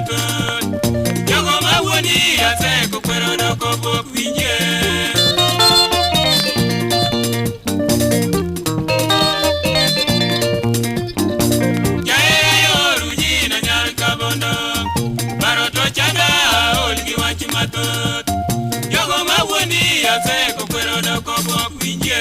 matut. Jogo mawuoni aseko kwero doko pok winje. Jae oru jina nyal kabondo, baro to chanda ol gi wach matut. Jogo mawuoni aseko kwero doko pok winje.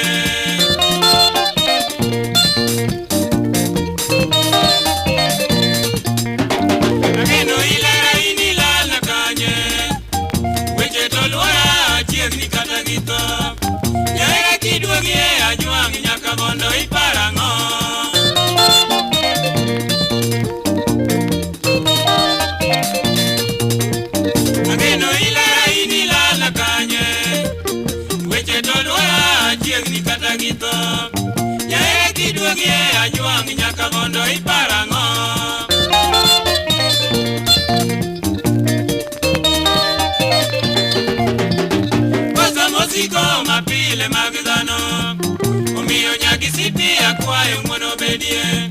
Kwayo mono bedie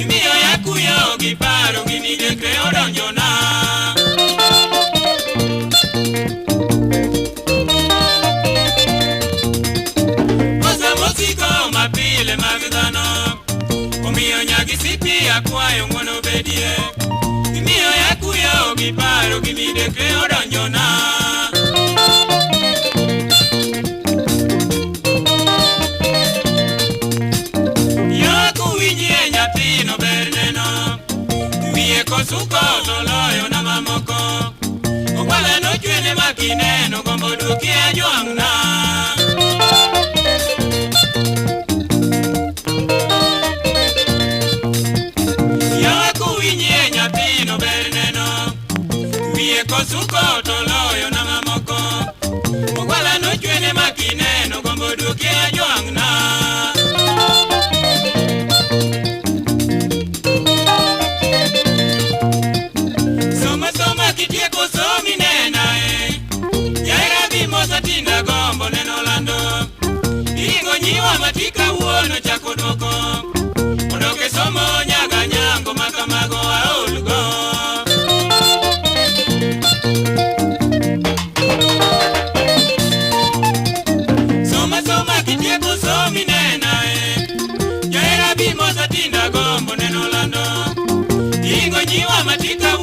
imiyo yakuyo giparo ginide kreo donjona. Kosa mosiko mapile mag dhano omiyo nyagisipi akwayo mono bedie imiyo yakuyo giparo ginide kreo donjona. Kosuko toloyo na mamoko Okwala no chwene makine no gombo duki ajuangna. Yawa kuwinye nyapino berneno Wiye kosuko toloyo na mamoko Okwala no chwene makine no gombo duki ajuangna. Matika uono chako doko Odoke somo nyaga nyango makamago aulgo. Soma kitieko somi nenae Jaira bimo satinda gombo neno lando Ingo nyiwa matika